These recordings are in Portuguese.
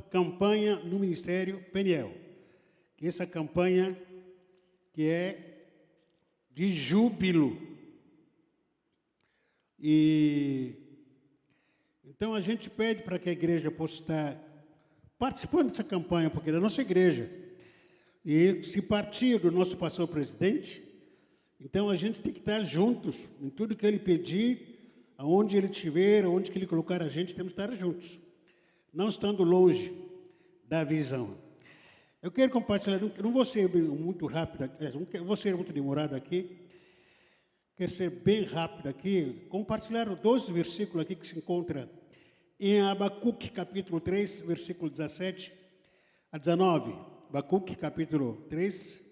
campanha no Ministério Peniel. Que essa campanha que é de júbilo. E então a gente pede para que a igreja possa estar participando dessa campanha, porque é da nossa igreja. E se partir do nosso pastor presidente, então a gente tem que estar juntos em tudo que ele pedir, aonde ele estiver, aonde que ele colocar a gente, temos que estar juntos, não estando longe da visão. Eu quero compartilhar, não vou ser muito rápido, não vou ser muito demorado aqui, quero ser bem rápido aqui, compartilhar 12 versículos aqui que se encontra em Abacuque, capítulo 3, versículo 17 a 19. Abacuque, capítulo 3.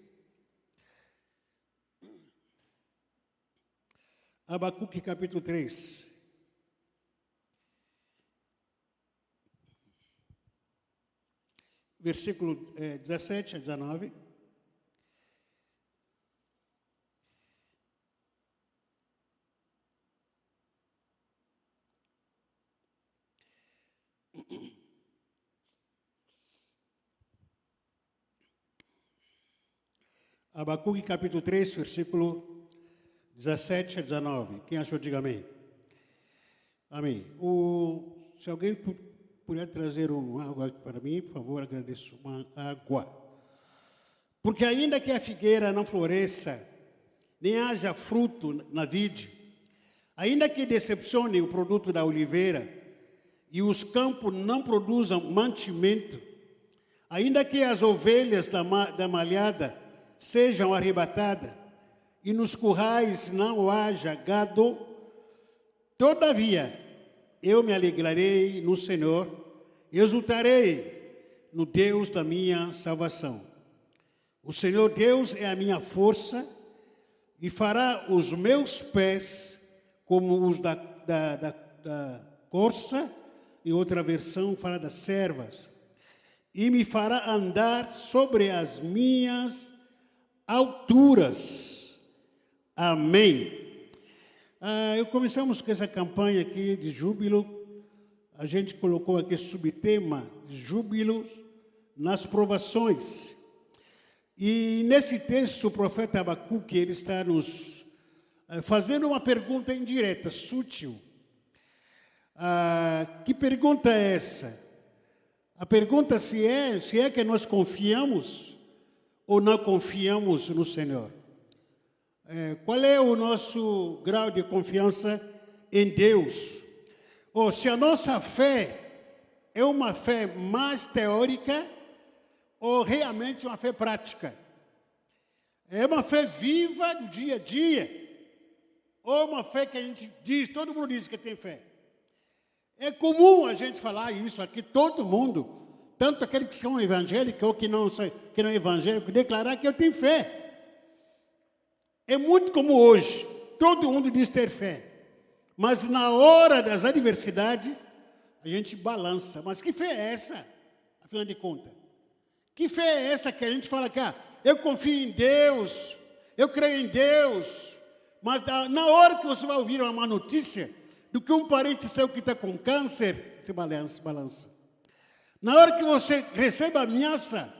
Abacuque, capítulo 3. Versículo 17 a 19. Abacuque, capítulo 3, versículo 17 a 19. Quem achou, diga amém. Amém. Se alguém puder trazer uma água para mim, por favor, agradeço. Uma água. Porque ainda que a figueira não floresça, nem haja fruto na vide, ainda que decepcione o produto da oliveira, e os campos não produzam mantimento, ainda que as ovelhas da malhada sejam arrebatadas, e nos currais não haja gado, todavia eu me alegrarei no Senhor, exultarei no Deus da minha salvação. O Senhor Deus é a minha força, e fará os meus pés como os da corça, em outra versão fala das servas, e me fará andar sobre as minhas alturas. Amém. Começamos com essa campanha aqui de júbilo. A gente colocou aqui subtema de júbilo nas provações. E nesse texto, o profeta Abacuque, ele está nos fazendo uma pergunta indireta, sutil. Que pergunta é essa? A pergunta se é que nós confiamos ou não confiamos no Senhor. Qual é o nosso grau de confiança em Deus? Ou se a nossa fé é uma fé mais teórica ou realmente uma fé prática? É uma fé viva do dia a dia? Ou uma fé que a gente diz, todo mundo diz que tem fé? É comum a gente falar isso aqui, todo mundo, tanto aqueles que são evangélicos ou que não é evangélico, declarar que eu tenho fé. É muito comum hoje, todo mundo diz ter fé, mas na hora das adversidades, a gente balança. Mas que fé é essa, afinal de contas? Que fé é essa que a gente fala que eu confio em Deus, eu creio em Deus, mas na hora que você vai ouvir uma má notícia, do que um parente seu que está com câncer, você balança. Na hora que você recebe a ameaça,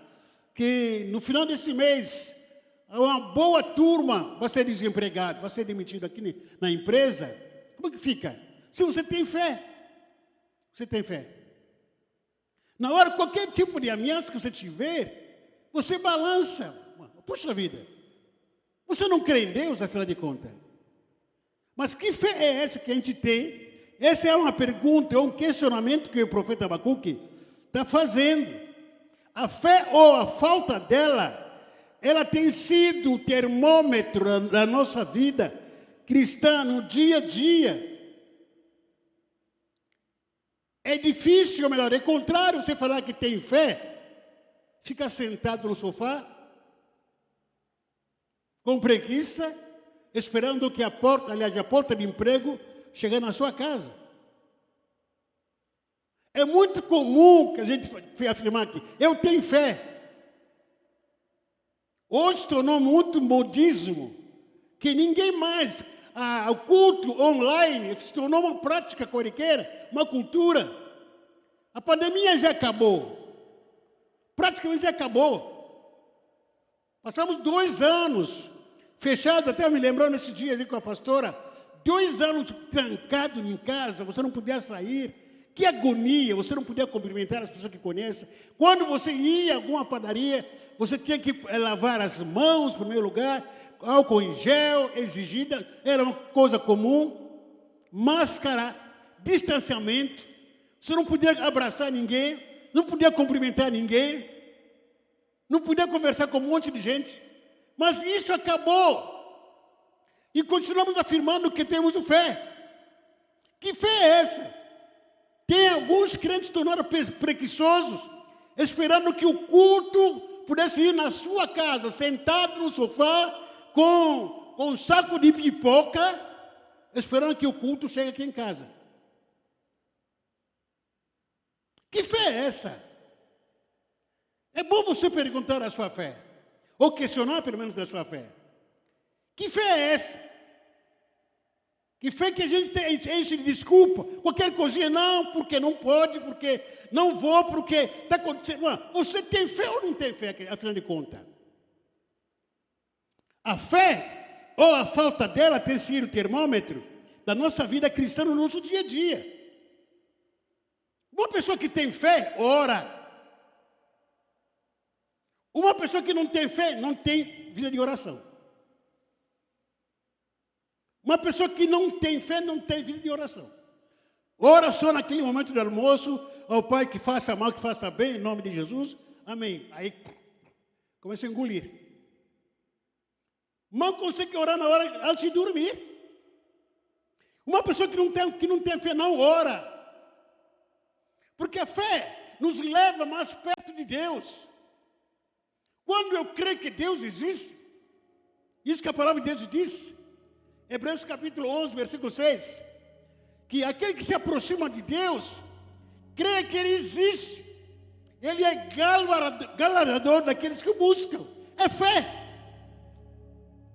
que no final desse mês, uma boa turma vai ser desempregado, vai ser demitido aqui na empresa, como que fica? Se você tem fé, você tem fé. Na hora, qualquer tipo de ameaça que você tiver, você balança. Puxa vida, você não crê em Deus, afinal de contas? Mas que fé é essa que a gente tem? Essa é uma pergunta, é um questionamento que o profeta Abacuque está fazendo. A fé ou a falta dela, ela tem sido o termômetro da nossa vida cristã no dia a dia. É difícil, ou melhor, é contrário você falar que tem fé, fica sentado no sofá, com preguiça, esperando que a porta de emprego chegue na sua casa. É muito comum que a gente afirmar que eu tenho fé. Hoje se tornou muito modismo, que ninguém mais, o culto online se tornou uma prática corriqueira, uma cultura. A pandemia já acabou. Praticamente já acabou. Passamos 2 anos fechados, até me lembrou nesse dia ali com a pastora, 2 anos trancado em casa, você não podia sair. Que agonia, você não podia cumprimentar as pessoas que conhecem. Quando você ia a alguma padaria, você tinha que lavar as mãos, em primeiro lugar, álcool em gel, exigida, era uma coisa comum. Máscara, distanciamento, você não podia abraçar ninguém, não podia cumprimentar ninguém, não podia conversar com um monte de gente. Mas isso acabou. E continuamos afirmando que temos fé. Que fé é essa? Tem alguns crentes que tornaram preguiçosos, esperando que o culto pudesse ir na sua casa, sentado no sofá, com um saco de pipoca, esperando que o culto chegue aqui em casa. Que fé é essa? É bom você perguntar a sua fé, ou questionar pelo menos a sua fé. Que fé é essa? Que fé que a gente enche de desculpa, qualquer coisinha, não, porque não pode, porque não vou, porque está acontecendo. Você tem fé ou não tem fé, afinal de contas? A fé, ou a falta dela, tem sido o termômetro da nossa vida cristã no nosso dia a dia. Uma pessoa que tem fé, ora. Uma pessoa que não tem fé, não tem vida de oração. Uma pessoa que não tem fé, não tem vida de oração. Ora só naquele momento do almoço, ao Pai que faça mal, que faça bem, em nome de Jesus. Amém. Aí começa a engolir. Mal consegue orar na hora antes de dormir. Uma pessoa que não tem fé, não ora. Porque a fé nos leva mais perto de Deus. Quando eu creio que Deus existe, isso que a palavra de Deus diz, Hebreus capítulo 11, versículo 6, que aquele que se aproxima de Deus, crê que Ele existe, Ele é galardoador daqueles que o buscam, é fé.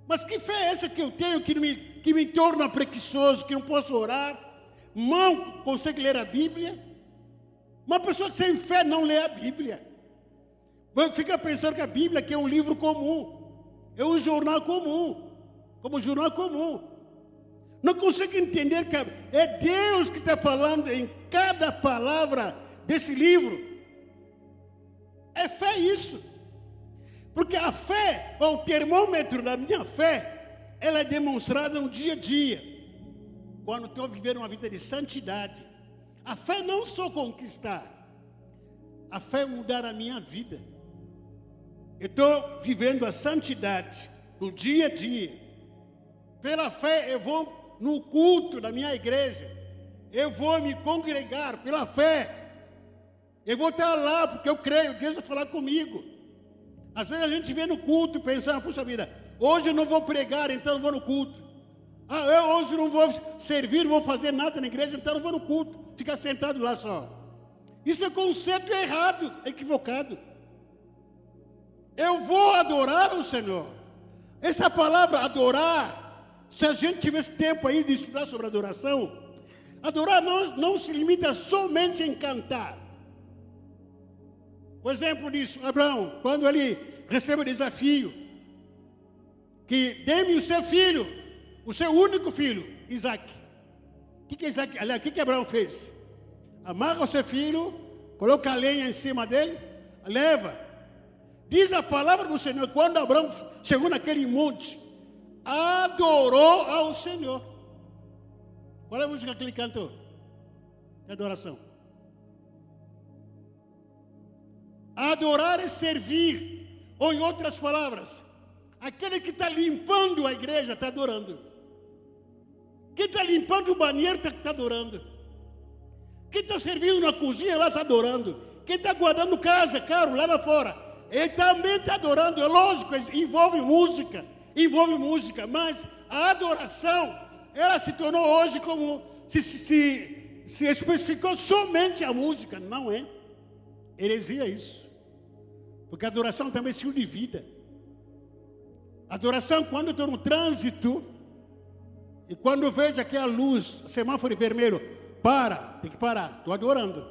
Mas que fé é essa que eu tenho, que me torna preguiçoso, que não posso orar, não consegue ler a Bíblia? Uma pessoa sem fé não lê a Bíblia, fica pensando que a Bíblia que é um livro comum, é um jornal comum, como jornal comum. Não consegue entender que é Deus que está falando em cada palavra desse livro. É fé isso. Porque a fé, o termômetro da minha fé, ela é demonstrada no dia a dia. Quando estou vivendo uma vida de santidade. A fé não só conquistar. A fé é mudar a minha vida. Eu estou vivendo a santidade no dia a dia. Pela fé eu vou no culto da minha igreja. Eu vou me congregar pela fé. Eu vou estar lá porque eu creio, Deus vai falar comigo. Às vezes a gente vem no culto pensando, puxa vida, hoje eu não vou pregar, então eu vou no culto. Hoje eu não vou servir, não vou fazer nada na igreja, então eu não vou no culto. Ficar sentado lá só. Isso é conceito errado, equivocado. Eu vou adorar o Senhor. Essa palavra adorar, se a gente tivesse tempo aí de estudar sobre adoração, adorar não se limita somente em cantar. O exemplo disso, Abraão, quando ele recebe o desafio, que dê-me o seu filho, o seu único filho, Isaac. O que Abraão fez? Amarra o seu filho, coloca a lenha em cima dele, leva. Diz a palavra do Senhor, quando Abraão chegou naquele monte, adorou ao Senhor. Qual é a música que ele cantou? De adoração. Adorar é servir, ou em outras palavras, aquele que está limpando a igreja está adorando. Quem está limpando o banheiro está adorando. Quem está servindo na cozinha lá está adorando. Quem está guardando casa, carro lá fora, ele também está adorando. É lógico, envolve música, mas a adoração, ela se tornou hoje como se especificou somente a música. Não é heresia isso. Porque a adoração também é estilo de vida. Adoração, quando eu estou no trânsito, e quando eu vejo aquela luz, semáforo vermelho, tem que parar, estou adorando.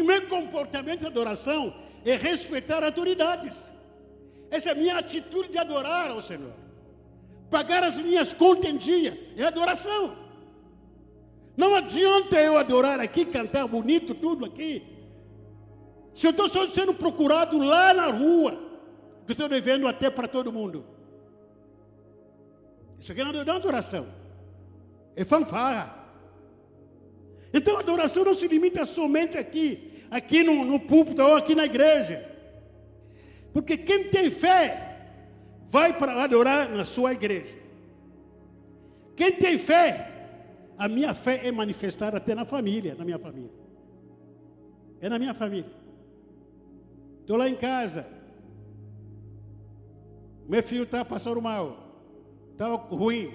Meu comportamento de adoração é respeitar autoridades. Essa é a minha atitude de adorar ao Senhor. Pagar as minhas contas em dia é adoração. Não adianta eu adorar aqui, cantar bonito, tudo aqui, se eu estou só sendo procurado lá na rua, que estou devendo até para todo mundo. Isso aqui não é adoração, é fanfarra. Então a adoração não se limita somente aqui no púlpito ou aqui na igreja. Porque quem tem fé vai para adorar na sua igreja. Quem tem fé, a minha fé é manifestada até na família, na minha família. É na minha família. Estou lá em casa. Meu filho está passando mal. Está ruim.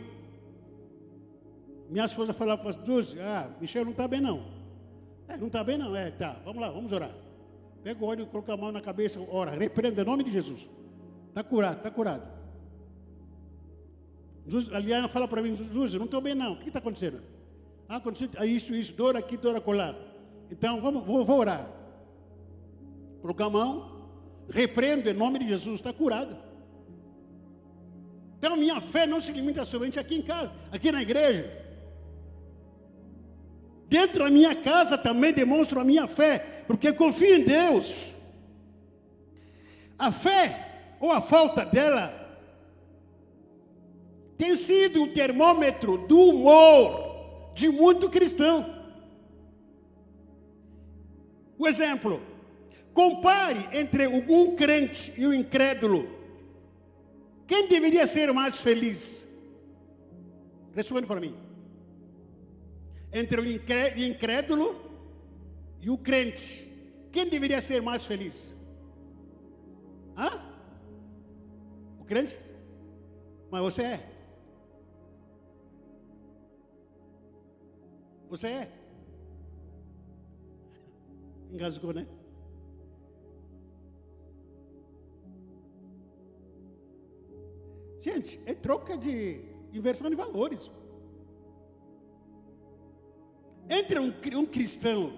Minha esposa falava para os dois, Michel não está bem não. Não está bem não, tá, vamos lá, vamos orar. Pega o óleo, coloca a mão na cabeça, ora, repreenda em nome de Jesus. Está curado, está curado. A Liana fala para mim, Jesus, eu não estou bem não, o que está acontecendo? Aconteceu isso, dor aqui, dor acolá. Então, vou orar. Coloca a mão, repreendo em nome de Jesus, está curado. Então, minha fé não se limita somente aqui em casa, aqui na igreja. Dentro da minha casa também demonstro a minha fé, porque confio em Deus. A fé, ou a falta dela, tem sido o termômetro do humor de muito cristão. O exemplo, compare entre um crente e o incrédulo. Quem deveria ser mais feliz? Responde para mim. Entre o incrédulo e o crente, quem deveria ser mais feliz? O crente? Mas você é. Você é. Engasgou, né? Gente, é troca de inversão de valores. Entre um cristão,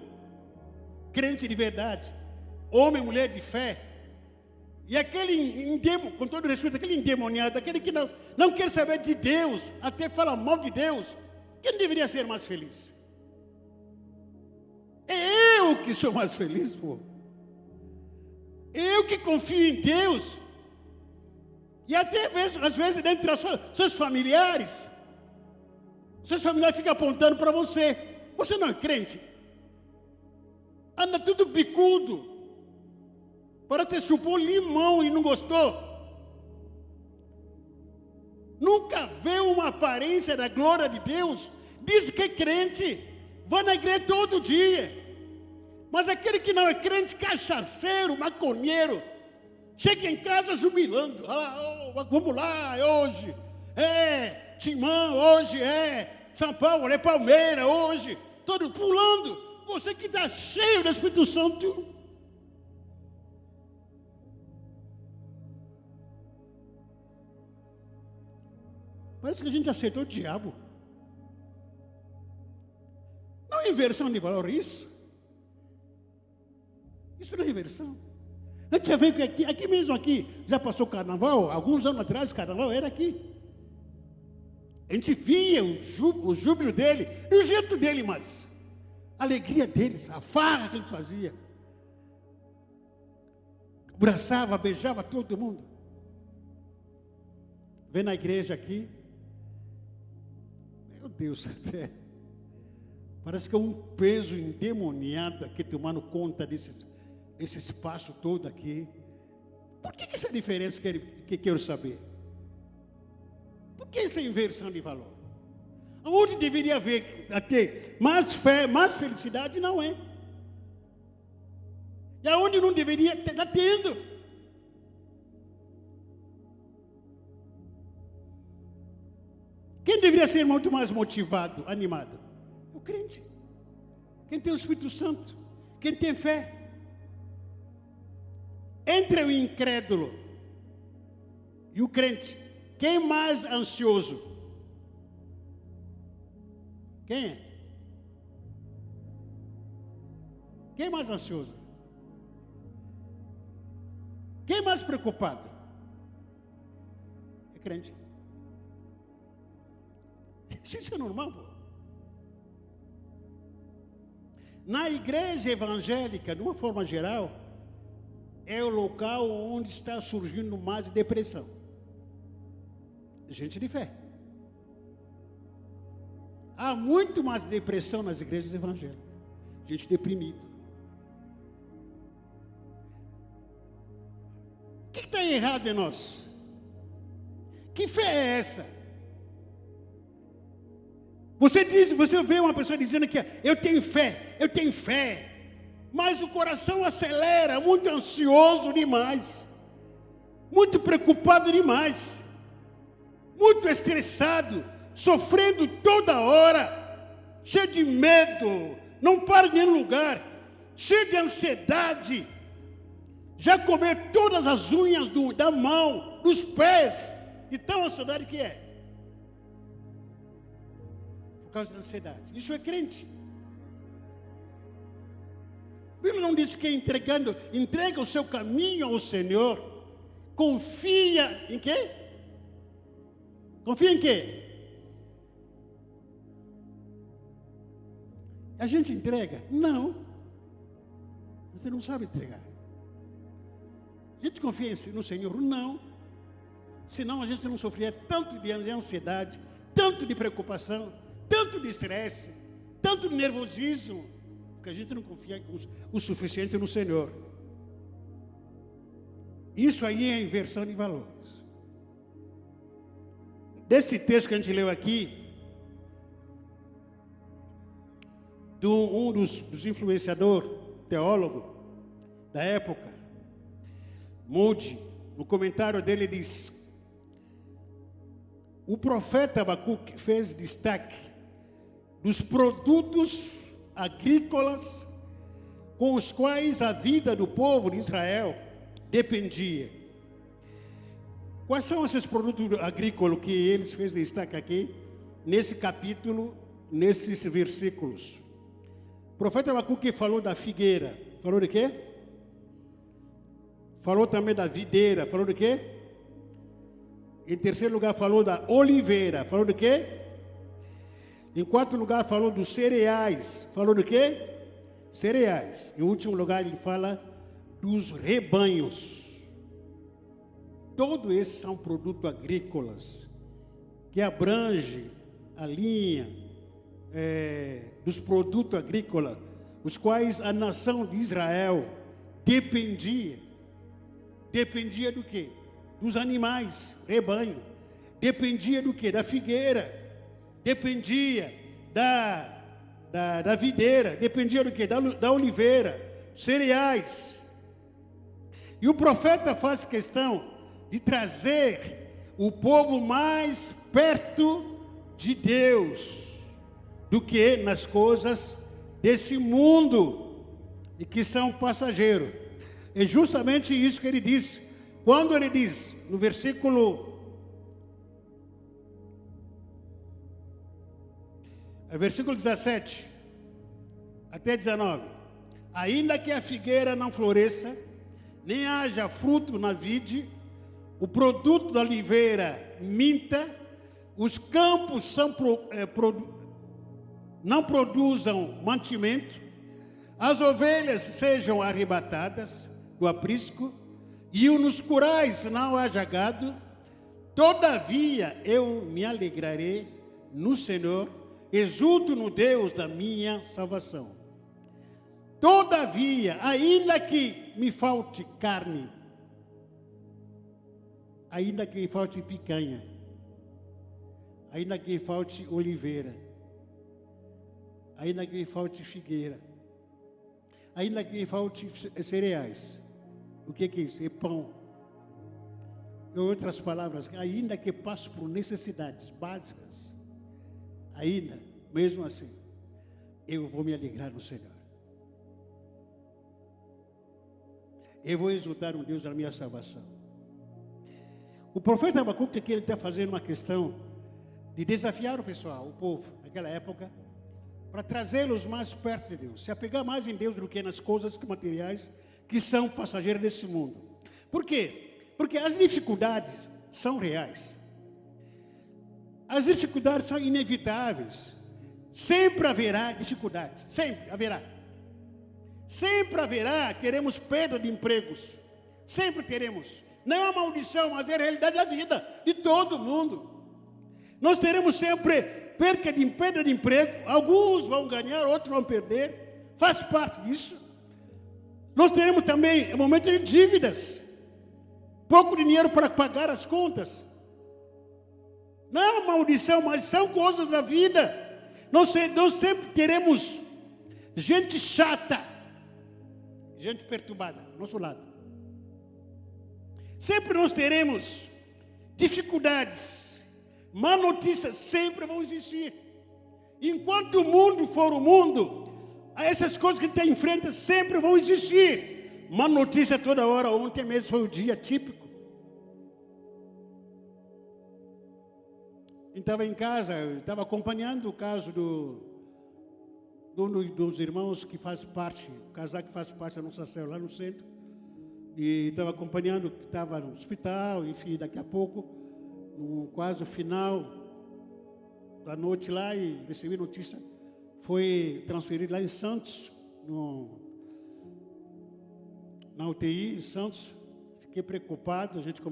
crente de verdade, homem e mulher de fé, e aquele, com todo respeito, aquele endemoniado, aquele que não quer saber de Deus, até fala mal de Deus, quem deveria ser mais feliz? É eu que sou mais feliz, pô. Eu que confio em Deus. E até às vezes dentro dos seus familiares ficam apontando para você. Você não é crente? Anda tudo bicudo. Parece que chupou limão e não gostou. Nunca vê uma aparência da glória de Deus. Diz que é crente. Vai na igreja todo dia. Mas aquele que não é crente, cachaceiro, maconheiro, chega em casa jubilando. Vamos lá, hoje. Timão, hoje São Paulo, Palmeiras, hoje. Todo pulando. Você que está cheio do Espírito Santo. Parece que a gente aceitou o diabo. Não é inversão de valor isso? Isso não é inversão. A gente já veio aqui mesmo aqui, já passou carnaval, alguns anos atrás, carnaval era aqui. A gente via o júbilo dele, e o jeito dele, mas a alegria deles, a farra que ele fazia. Abraçava, beijava todo mundo. Vem na igreja aqui, meu Deus, até parece que é um peso endemoniado aqui tomando conta desse espaço todo aqui. Por que essa diferença que quero saber? Por que essa inversão de valor? Onde deveria haver até mais fé, mais felicidade, não é. E aonde não deveria estar tendo. Quem deveria ser muito mais motivado, animado? O crente. Quem tem o Espírito Santo. Quem tem fé. Entre o incrédulo e o crente, quem mais ansioso? Quem é? Quem é mais ansioso? Quem é mais preocupado? É crente. Isso é normal, pô. Na igreja evangélica, de uma forma geral, é o local onde está surgindo mais depressão. Gente de fé. Há muito mais depressão nas igrejas evangélicas. Gente deprimida. O que está errado em nós? Que fé é essa? Você vê uma pessoa dizendo que eu tenho fé, mas o coração acelera, muito ansioso demais, muito preocupado demais, muito estressado, sofrendo toda hora, cheio de medo, não para em nenhum lugar, cheio de ansiedade, já comeu todas as unhas da mão, dos pés, de tão ansiedade que é. Por causa da ansiedade. Isso é crente. A Bíblia não diz que entrega o seu caminho ao Senhor. Confia em quê? Confia em quê? A gente entrega? Não. Você não sabe entregar. A gente confia no Senhor? Não. Senão a gente não sofria tanto de ansiedade, tanto de preocupação, tanto de estresse, tanto de nervosismo, porque a gente não confia o suficiente no Senhor. Isso aí é a inversão de valores. Desse texto que a gente leu aqui, de um dos influenciadores, teólogo da época, Moody, no comentário dele diz: o profeta Abacuque fez destaque dos produtos agrícolas com os quais a vida do povo de Israel dependia. Quais são esses produtos agrícolas que eles fez destaque aqui, nesse capítulo, nesses versículos? O profeta Abacuque falou da figueira. Falou de quê? Falou também da videira. Falou de quê? Em terceiro lugar, falou da oliveira. Falou de quê? Em quarto lugar, falou dos cereais. Falou de quê? Cereais. Em último lugar, ele fala dos rebanhos. Todos esses são produtos agrícolas que abrange a linha dos produtos agrícolas, os quais a nação de Israel dependia. Dependia do quê? Dos animais, rebanho. Dependia do quê? Da figueira. Dependia da videira. Dependia do quê? Da oliveira. Cereais. E o profeta faz questão de trazer o povo mais perto de Deus do que nas coisas desse mundo e que são passageiros. É justamente isso que ele diz. Quando ele diz, no versículo 17 até 19: ainda que a figueira não floresça, nem haja fruto na vide, o produto da oliveira minta, os campos não produzam mantimento, as ovelhas sejam arrebatadas do aprisco, e nos curais não haja gado, todavia eu me alegrarei no Senhor, exulto no Deus da minha salvação. Todavia, ainda que me falte carne, ainda que me falte picanha, ainda que me falte oliveira, ainda que me falte figueira, ainda que me falte cereais. O que é isso? É pão. Em outras palavras, ainda que passe por necessidades básicas, ainda, mesmo assim, eu vou me alegrar no Senhor. Eu vou exultar no Deus da minha salvação. O profeta Abacuque aqui, ele está fazendo uma questão de desafiar o pessoal, o povo, naquela época, para trazê-los mais perto de Deus, se apegar mais em Deus do que nas coisas materiais que são passageiras desse mundo. Por quê? Porque as dificuldades são reais. As dificuldades são inevitáveis. Sempre haverá dificuldades, sempre haverá. Sempre haverá, teremos perda de empregos. Sempre teremos. Não é uma maldição, mas é a realidade da vida, de todo mundo. Nós teremos sempre perda de emprego. Alguns vão ganhar, outros vão perder. Faz parte disso. Nós teremos também momentos de dívidas. Pouco dinheiro para pagar as contas. Não é uma maldição, mas são coisas da vida. Nós sempre teremos gente chata, gente perturbada do nosso lado. Sempre nós teremos dificuldades. Má notícias sempre vão existir. Enquanto o mundo for o mundo, essas coisas que a gente enfrenta sempre vão existir. Má notícia toda hora. Ontem mesmo foi o dia típico. Eu estava em casa, eu estava acompanhando o caso dos irmãos que faz parte, o casal que faz parte da nossa célula lá no centro. E estava acompanhando que estava no hospital, enfim, daqui a pouco, quase no final da noite lá, e recebi notícia, foi transferido lá em Santos, na UTI em Santos. Fiquei preocupado, a gente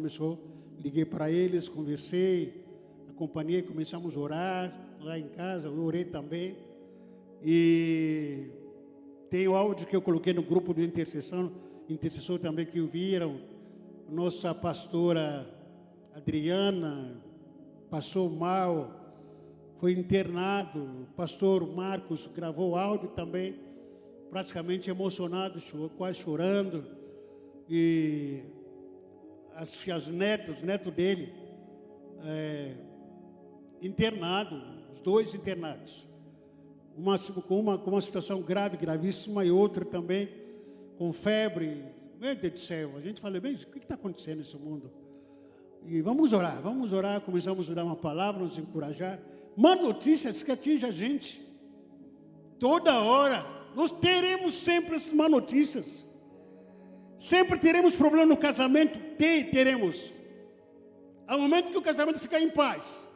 liguei para eles, conversei, acompanhei, começamos a orar lá em casa, eu orei também. E tem o áudio que eu coloquei no grupo de intercessor também, que ouviram. Nossa pastora Adriana passou mal, foi internado. O pastor Marcos gravou áudio também, praticamente emocionado, quase chorando. E os netos dele, internado, os dois internados. Com uma situação grave, gravíssima, e outra também com febre. Meu Deus do céu, a gente fala, bem, o que está acontecendo nesse mundo? E vamos orar, começamos a dar uma palavra, nos encorajar. Má notícias que atingem a gente. Toda hora, nós teremos sempre essas má notícias. Sempre teremos problema no casamento, teremos. Ao momento que o casamento ficar em paz,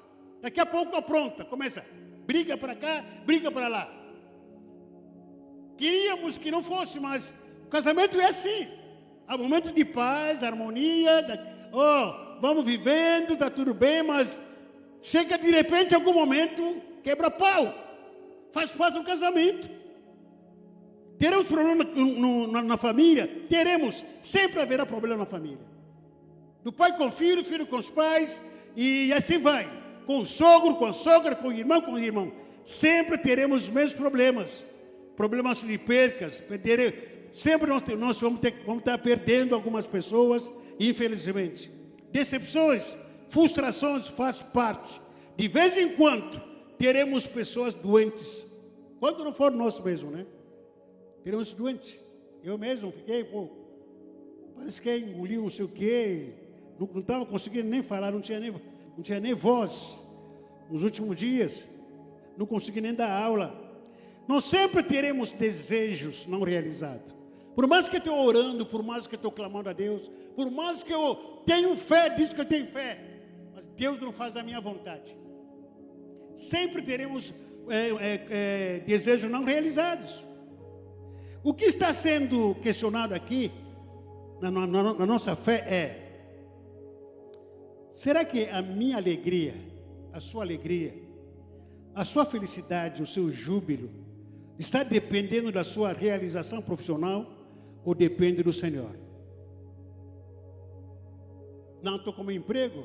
daqui a pouco apronta, começa, briga para cá, briga para lá. Queríamos que não fosse, mas o casamento é assim. Há momentos de paz, harmonia, vamos vivendo, está tudo bem, mas chega de repente, em algum momento, quebra pau. Faz parte do casamento. Teremos problema na família? Teremos. Sempre haverá problema na família. Do pai com o filho com os pais, e assim vai. Com o sogro, com a sogra, com o irmão. Sempre teremos os mesmos problemas. Problemas de percas. Sempre nós vamos estar perdendo algumas pessoas, infelizmente. Decepções, frustrações faz parte. De vez em quando, teremos pessoas doentes. Quando não for nós mesmos, né? Teremos doentes. Eu mesmo fiquei, parece que engoliu não sei o quê. Não estava conseguindo nem falar, não tinha nem voz. Nos últimos dias, não consegui nem dar aula. Nós sempre teremos desejos não realizados. Por mais que eu estou orando, por mais que eu estou clamando a Deus, por mais que eu tenho fé, diz que eu tenho fé, mas Deus não faz a minha vontade. Sempre teremos desejos não realizados. O que está sendo questionado aqui, na nossa fé, será que a minha alegria, a sua felicidade, o seu júbilo, está dependendo da sua realização profissional ou depende do Senhor? Não, estou com meu emprego,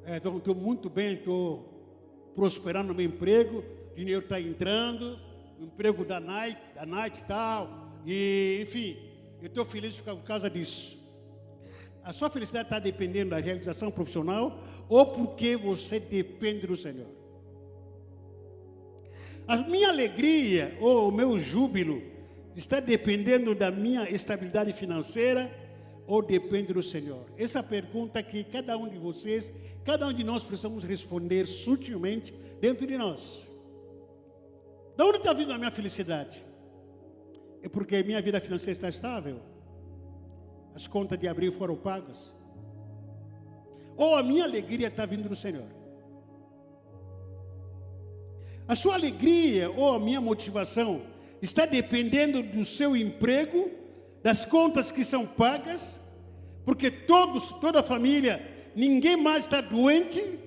estou muito bem, estou prosperando no meu emprego, dinheiro está entrando, emprego da Nike e tal, e enfim, eu estou feliz por causa disso. A sua felicidade está dependendo da realização profissional ou porque você depende do Senhor? A minha alegria ou o meu júbilo está dependendo da minha estabilidade financeira ou depende do Senhor? Essa pergunta que cada um de vocês, cada um de nós precisamos responder sutilmente dentro de nós. De onde está vindo a minha felicidade? É porque minha vida financeira está estável? As contas de abril foram pagas? Ou a minha alegria está vindo do Senhor? A sua alegria ou a minha motivação está dependendo do seu emprego, das contas que são pagas, porque toda a família, ninguém mais está doente,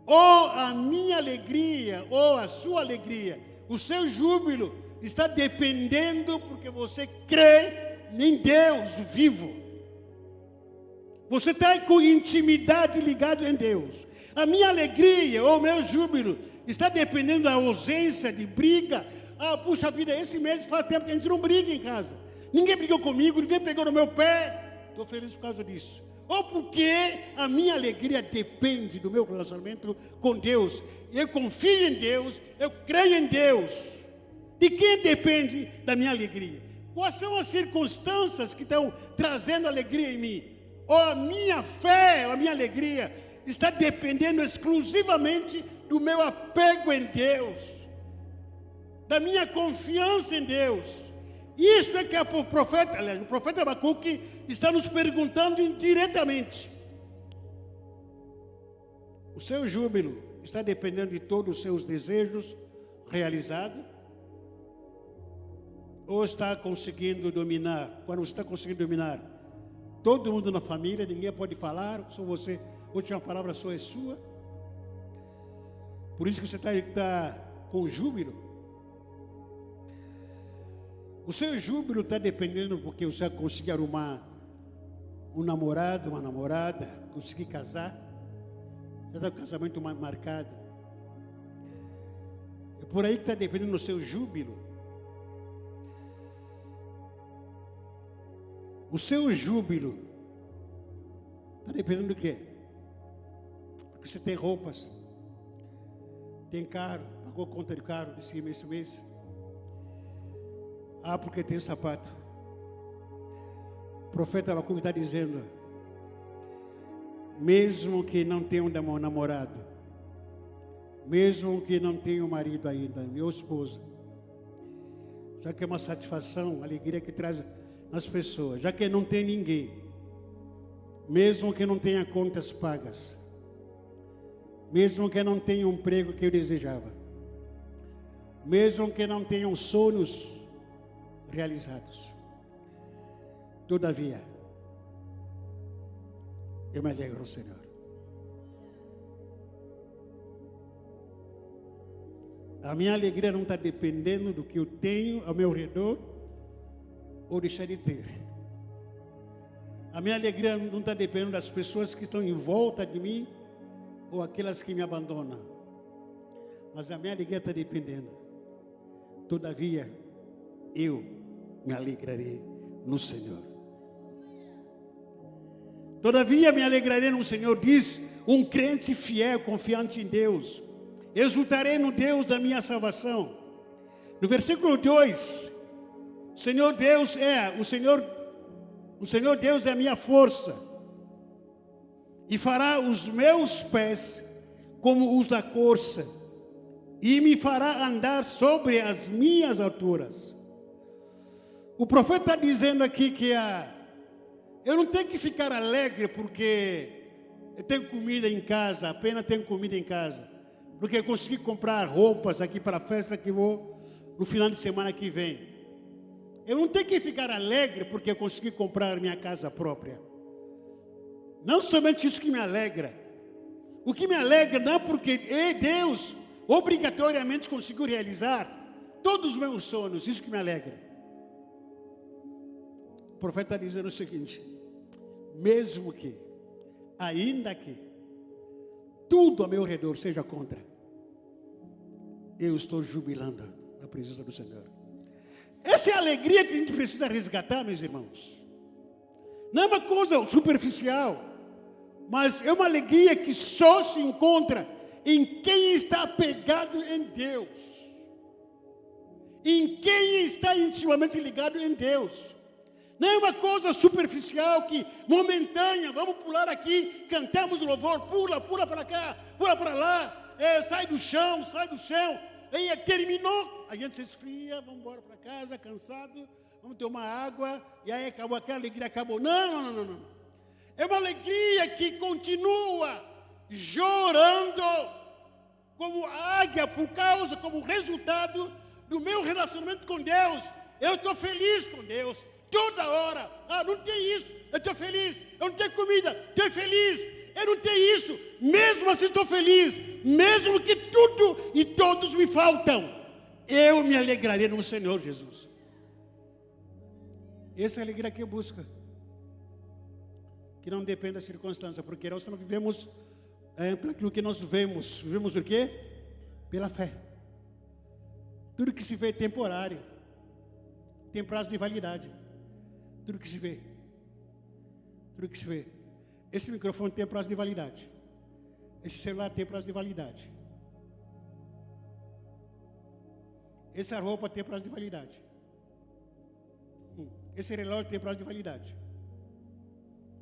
ou a minha alegria, ou a sua alegria, o seu júbilo está dependendo porque você crê em Deus vivo. Você está com intimidade ligado em Deus. A minha alegria ou o meu júbilo está dependendo da ausência de briga. Puxa vida, esse mês faz tempo que a gente não briga em casa. Ninguém brigou comigo, ninguém pegou no meu pé. Estou feliz por causa disso. Ou porque a minha alegria depende do meu relacionamento com Deus. Eu confio em Deus, eu creio em Deus. De quem depende da minha alegria? Quais são as circunstâncias que estão trazendo alegria em mim? Ou a minha fé, a minha alegria está dependendo exclusivamente do meu apego em Deus, da minha confiança em Deus? Isso é que o profeta Abacuque está nos perguntando indiretamente. O seu júbilo está dependendo de todos os seus desejos realizados? Ou está conseguindo dominar? Quando você está conseguindo dominar todo mundo na família, ninguém pode falar, só você, a última palavra só é sua. Por isso que você está com júbilo. O seu júbilo está dependendo porque você conseguir arrumar um namorado, uma namorada, conseguir casar. Já está com o casamento marcado. É por aí que está dependendo do seu júbilo. O seu júbilo está dependendo do quê? Porque você tem roupas, tem carro, pagou conta de carro esse mês. Porque tem sapato. O profeta Abacuque está dizendo, mesmo que não tenha um namorado, mesmo que não tenha um marido ainda, minha esposa, já que é uma satisfação, alegria que traz nas pessoas, já que não tem ninguém, mesmo que não tenha contas pagas, mesmo que não tenha um emprego que eu desejava, mesmo que não tenham sonhos realizados, todavia eu me alegro no Senhor. A minha alegria não está dependendo do que eu tenho ao meu redor ou deixar de ter. A minha alegria não está dependendo das pessoas que estão em volta de mim ou aquelas que me abandonam, mas a minha alegria está dependendo. Todavia eu me alegrarei no Senhor. Todavia me alegrarei no Senhor, diz um crente fiel, confiante em Deus. Exultarei no Deus da minha salvação. No versículo 2, o Senhor Deus é a minha força, e fará os meus pés como os da corça, e me fará andar sobre as minhas alturas. O profeta está dizendo aqui que eu não tenho que ficar alegre porque eu tenho comida em casa, apenas tenho comida em casa, porque eu consegui comprar roupas aqui para a festa que vou no final de semana que vem. Eu não tenho que ficar alegre porque eu consegui comprar minha casa própria. Não somente isso que me alegra. O que me alegra não é porque Deus obrigatoriamente conseguiu realizar todos os meus sonhos, isso que me alegra. O profeta está dizendo o seguinte: mesmo que, ainda que, tudo ao meu redor seja contra, eu estou jubilando na presença do Senhor. Essa é a alegria que a gente precisa resgatar, meus irmãos. Não é uma coisa superficial, mas é uma alegria que só se encontra em quem está apegado em Deus, em quem está intimamente ligado em Deus. Não é uma coisa superficial que momentânea, vamos pular aqui, cantamos o louvor, pula para cá, pula para lá, sai do chão. aí terminou, a gente se esfria, vamos embora para casa, cansado, vamos tomar água, e aí acabou, aquela alegria acabou. Não. É uma alegria que continua chorando como águia por causa, como resultado do meu relacionamento com Deus. Eu estou feliz com Deus toda hora. Não tem isso, eu estou feliz. Eu não tenho comida, estou feliz. Eu não tenho isso, mesmo assim estou feliz. Mesmo que tudo e todos me faltam, eu me alegrarei no Senhor Jesus. Essa é a alegria que eu busco, que não depende da circunstância, porque nós não vivemos pelo que nós vemos. Vivemos por quê? Pela fé. Tudo que se vê é temporário, tem prazo de validade. Tudo que se vê. Esse microfone tem prazo de validade. Esse celular tem prazo de validade. Essa roupa tem prazo de validade. Esse relógio tem prazo de validade.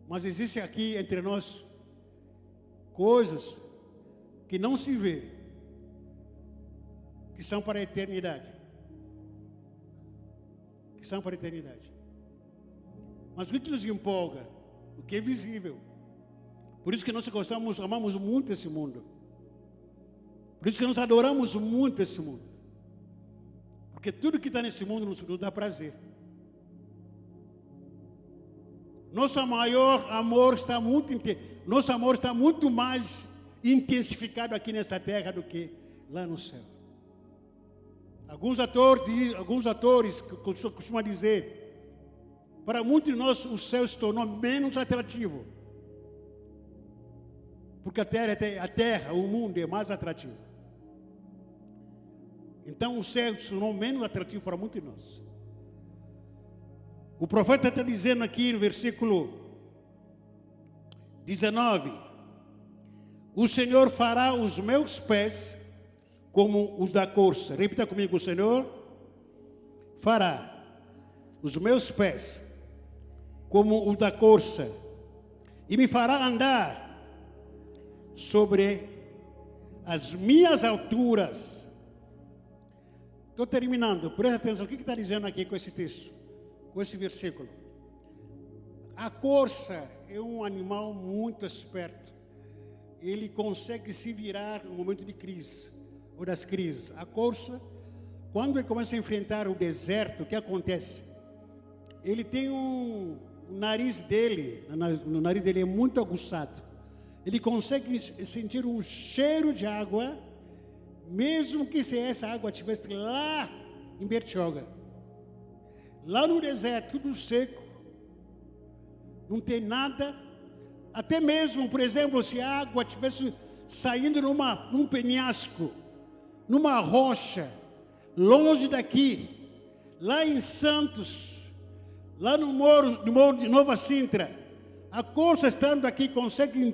Mas existe aqui entre nós coisas que não se vê, que são para a eternidade. Mas o que nos empolga? O que é visível. Por isso que nós amamos muito esse mundo. Por isso que nós adoramos muito esse mundo. Porque tudo que está nesse mundo nos dá prazer. Nosso amor está muito mais intensificado aqui nessa terra do que lá no céu. Alguns atores costumam dizer, para muitos de nós o céu se tornou menos atrativo. Porque a terra, o mundo é mais atrativo. Então o céu se tornou menos atrativo para muitos de nós. O profeta está dizendo aqui no versículo 19: o Senhor fará os meus pés como os da corça. Repita comigo: o Senhor fará os meus pés como os da corça, e me fará andar sobre as minhas alturas. Estou terminando, presta atenção. O que está dizendo aqui com esse texto, com esse versículo? A corça é um animal muito esperto. Ele consegue se virar no momento de crise, ou das crises. A corça, quando ele começa a enfrentar o deserto, o que acontece? Ele tem o nariz dele é muito aguçado. Ele consegue sentir um cheiro de água, mesmo que se essa água estivesse lá em Bertioga. Lá no deserto, tudo seco, não tem nada. Até mesmo, por exemplo, se a água estivesse saindo num penhasco, numa rocha, longe daqui, lá em Santos, lá no morro de Nova Sintra, a corça estando aqui consegue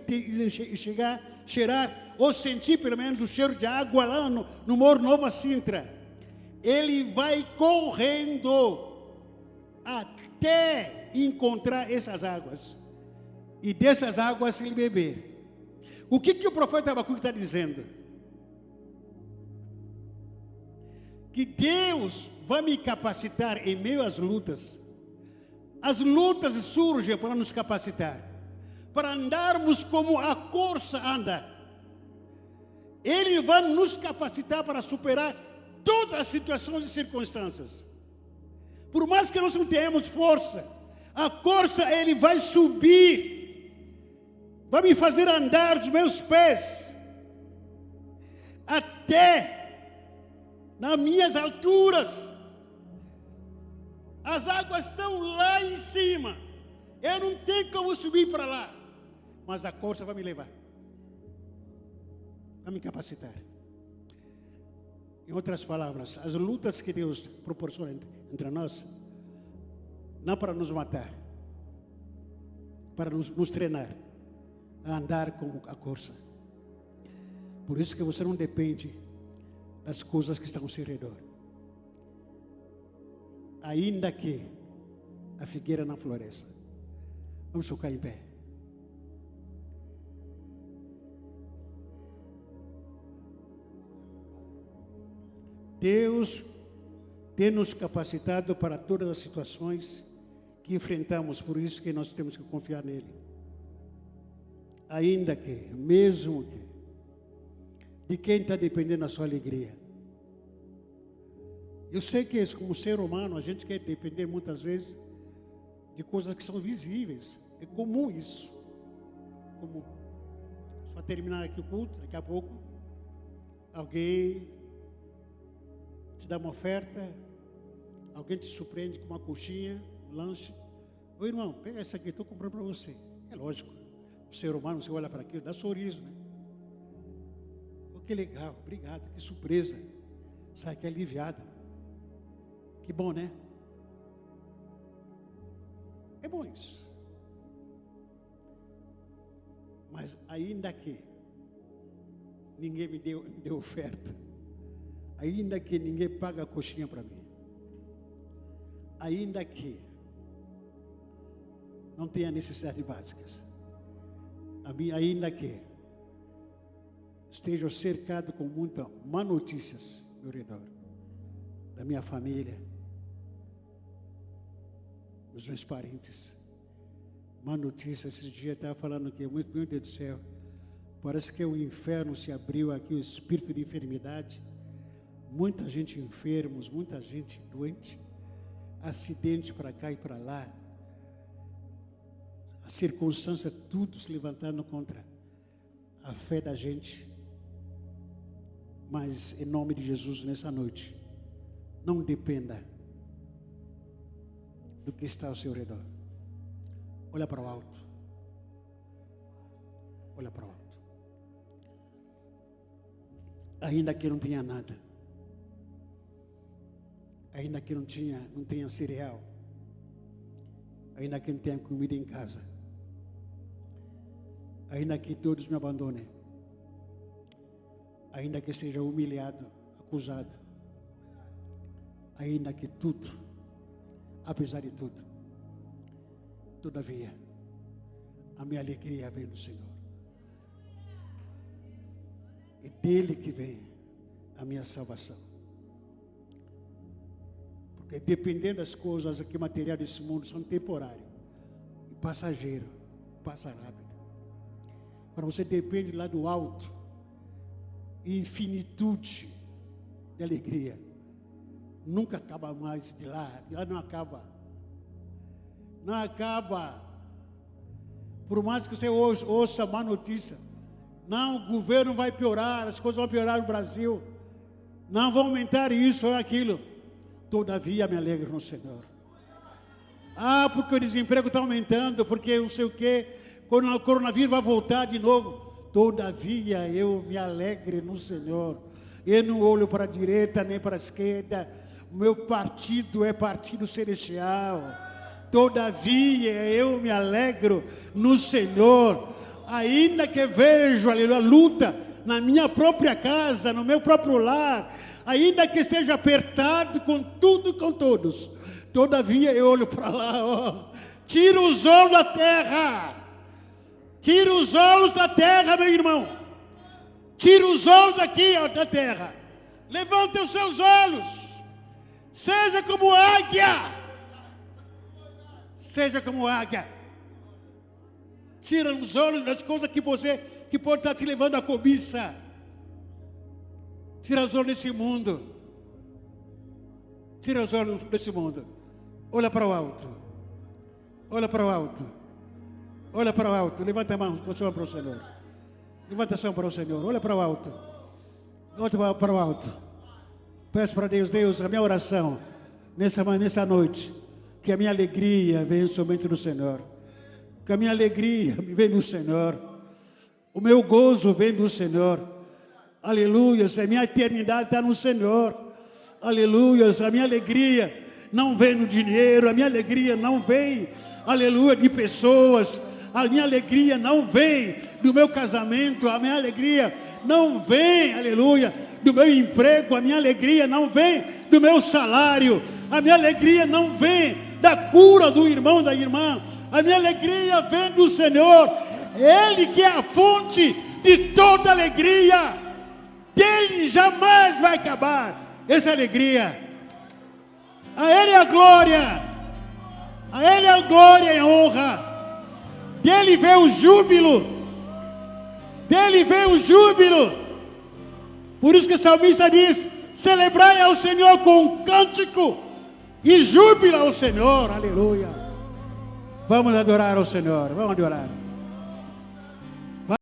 cheirar ou sentir pelo menos o cheiro de água lá no morro de Nova Sintra. Ele vai correndo até encontrar essas águas, e dessas águas ele beber. O que o profeta Abacuque está dizendo? Que Deus vai me capacitar em meio às lutas. As lutas surgem para nos capacitar, para andarmos como a corça anda. Ele vai nos capacitar para superar todas as situações e circunstâncias. Por mais que nós não tenhamos força, a corça ele vai subir, vai me fazer andar dos meus pés até nas minhas alturas. As águas estão lá em cima, eu não tenho como subir para lá, mas a corça vai me levar, vai me capacitar. Em outras palavras, as lutas que Deus proporciona entre nós, não para nos matar, para nos treinar a andar como a corça. Por isso que você não depende das coisas que estão ao seu redor. Ainda que a figueira não floresça. Vamos ficar em pé. Deus tem nos capacitado para todas as situações que enfrentamos, por isso que nós temos que confiar nele. Ainda que, mesmo que, de quem está dependendo a sua alegria. Eu sei que como ser humano, a gente quer depender muitas vezes de coisas que são visíveis. É comum isso. Comum. Só terminar aqui o culto, daqui a pouco, alguém te dá uma oferta, alguém te surpreende com uma coxinha, um lanche. Ô irmão, pega essa aqui, estou comprando para você. É lógico, o ser humano, você olha para aquilo, dá sorriso, né? Oh, que legal, obrigado, que surpresa. Sai que aliviado. Que bom, né? É bom isso. Mas ainda que ninguém me deu oferta, ainda que ninguém paga a coxinha para mim, ainda que não tenha necessidades básicas, ainda que esteja cercado com muitas má notícias ao meu redor, da minha família, dos meus parentes, má notícia. Esses dias estava falando que, meu Deus do céu, parece que o inferno se abriu aqui, o espírito de enfermidade, muita gente enfermos, muita gente doente, acidente para cá e para lá, a circunstância, tudo se levantando contra a fé da gente. Mas em nome de Jesus, nessa noite, não dependa do que está ao seu redor. Olha para o alto. Olha para o alto. Ainda que não tenha nada, ainda que não tenha cereal, ainda que não tenha comida em casa, ainda que todos me abandonem, ainda que seja humilhado, acusado, ainda que tudo, apesar de tudo, todavia, a minha alegria vem do Senhor. É dele que vem a minha salvação. Porque dependendo das coisas aqui materiais desse mundo, são temporárias e passageiro, passa rápido. Para você depende lá do alto, infinitude de alegria. Nunca acaba mais de lá não acaba. Não acaba. Por mais que você ouça má notícia, não, o governo vai piorar, as coisas vão piorar no Brasil, não vão aumentar isso ou aquilo, todavia me alegro no Senhor. Porque o desemprego está aumentando, porque não sei o que, quando o coronavírus vai voltar de novo, todavia eu me alegro no Senhor. Eu não olho para a direita nem para a esquerda, o meu partido é partido celestial. Todavia eu me alegro no Senhor, ainda que vejo, aleluia, luta na minha própria casa, no meu próprio lar, ainda que esteja apertado com tudo e com todos, todavia eu olho para lá, tira os olhos da terra, tira os olhos da terra, meu irmão, tira os olhos aqui da terra, levante os seus olhos, seja como águia. Seja como águia. Tira os olhos das coisas que pode estar te levando à cobiça. Tira os olhos desse mundo. Tira os olhos desse mundo. Olha para o alto. Olha para o alto. Olha para o alto. Levanta a mão para o Senhor. Levanta a mão para o Senhor. Olha para o alto. Olha para o alto. Peço para Deus, a minha oração nessa noite, que a minha alegria venha somente do Senhor. Que a minha alegria vem do Senhor. O meu gozo vem do Senhor. Aleluia. A minha eternidade está no Senhor. Aleluia. A minha alegria não vem no dinheiro. A minha alegria não vem, aleluia, de pessoas. A minha alegria não vem do meu casamento. A minha alegria não vem, aleluia, do meu emprego. A minha alegria não vem do meu salário. A minha alegria não vem da cura do irmão, da irmã. A minha alegria vem do Senhor. Ele que é a fonte de toda alegria. Dele jamais vai acabar. essa alegria. A Ele a glória. A Ele a glória e a honra. Dele vem o júbilo. Dele vem o júbilo. Por isso que o salmista diz: celebrai ao Senhor com cântico e júbilo ao Senhor. Aleluia. Vamos adorar ao Senhor. Vamos adorar.